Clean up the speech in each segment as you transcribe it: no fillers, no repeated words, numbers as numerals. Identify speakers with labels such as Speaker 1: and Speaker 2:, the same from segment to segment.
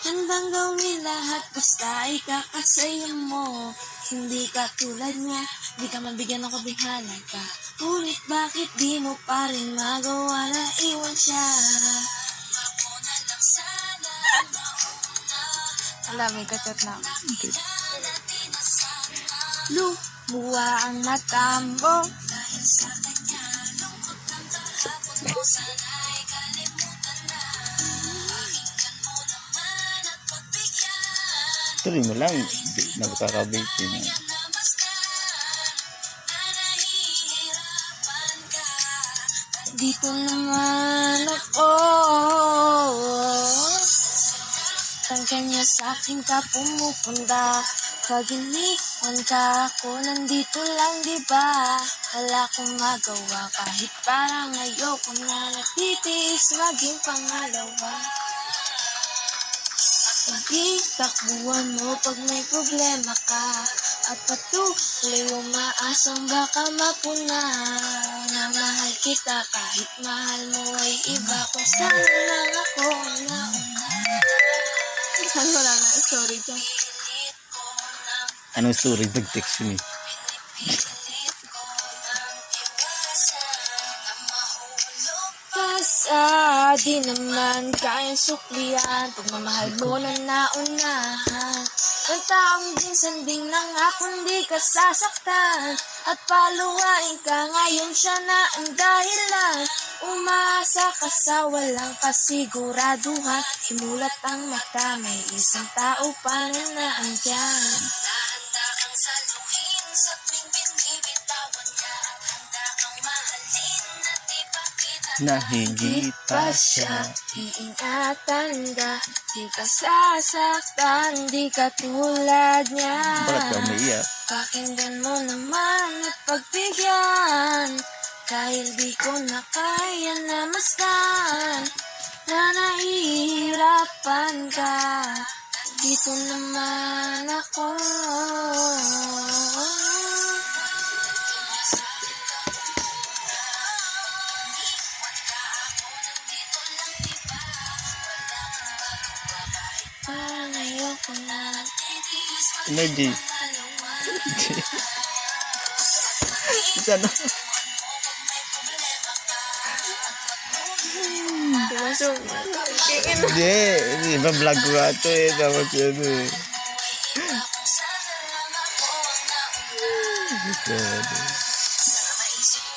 Speaker 1: Handang gawin lahat basta ikakasaya mo. Hindi ka tulad niya, di ka mabigyan ng kabihalan ka. Ngunit bakit di mo pa rin magawa na iwan siya?
Speaker 2: Alam, may kachat na.
Speaker 1: Lumuwa ang mata mo.
Speaker 3: Tuloy mo lang, nagkakabitin.
Speaker 1: Dito naman ako. Saan kanya sa akin ka pumupunta? Pag-iniwan ka ako, nandito lang diba? Wala akong magawa kahit parang ayoko na natitiis maging pangalawa. Hindi takbuhan mo pag may problema ka, at patuloy umaasang baka mapuna na mahal kita kahit mahal mo ay iba. Kung saan lang ako nauna.
Speaker 2: Wala na, sorry dyan.
Speaker 3: Anong story? Nag-text yun eh.
Speaker 1: Pasa, di naman kayang suklian pagmamahal mo na naunahan. Ang taong minsan din na nga kundi ka sasaktan, at paluwain ka ngayon siya na ang dahilan. Umaasa ka sa walang kasiguraduhan, himulat ang mata, may isang tao pa na naandyan. Handa kang saluhin sa tuwing binibitawan niya, at handa kang mahalin at ipakita
Speaker 3: Na higit pa siya.
Speaker 1: Iingatan ka, di ka sasaktan, di ka tulad niya.
Speaker 3: Bakit ka umiiyak?
Speaker 1: Pakinggan mo naman at pagbigyan, dahil di ko na kaya na masdan na nahihirapan ka. Dito naman ako. Parang ayoko na
Speaker 3: Energy. Sana.
Speaker 2: Tumasok. Kingin.
Speaker 3: Hindi. Iba vlog ko nga ito eh. Tapos yun eh.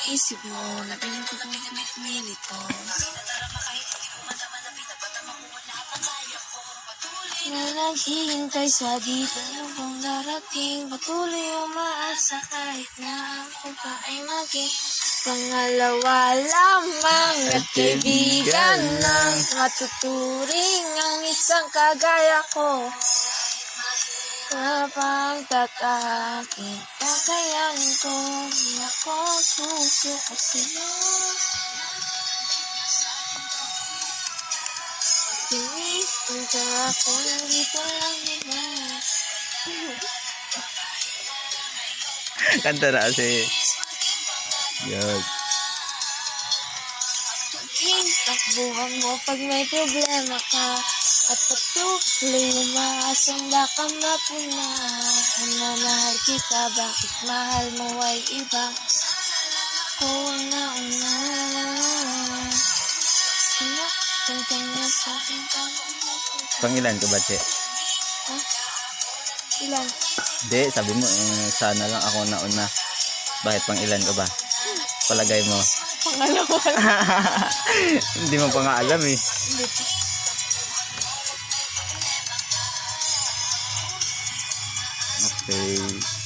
Speaker 1: Isip mo na pinagpipilit ko. Na naghihintay sa dito kung darating, patuloy umaasa kahit na ako pa ay maging pangalawa lamang at kaibigan ng matuturing ang isang kagaya ko. Kapag tatakin, kakayanin ko, di ako susuko sa'yo. Pinipunta ako, nandito lang diba?
Speaker 3: Kanta na kasi. Yun.
Speaker 1: Takbuhan mo pag may problema ka, at patuloy umaasang baka mapuna. Mahal kita, bakit mahal mo ay iba? Ako ang nauna. Sinaktan niya sa akin ka.
Speaker 3: Pangilan ka ba, Che?
Speaker 1: Ha? Ilan?
Speaker 3: Hindi, sabi mo, sana lang ako nauna. Bakit pang ilan ka ba? Palagay mo.
Speaker 2: Pangalawa.
Speaker 3: Hindi mo pa nga alam eh.
Speaker 2: Hindi pa.
Speaker 3: Okay.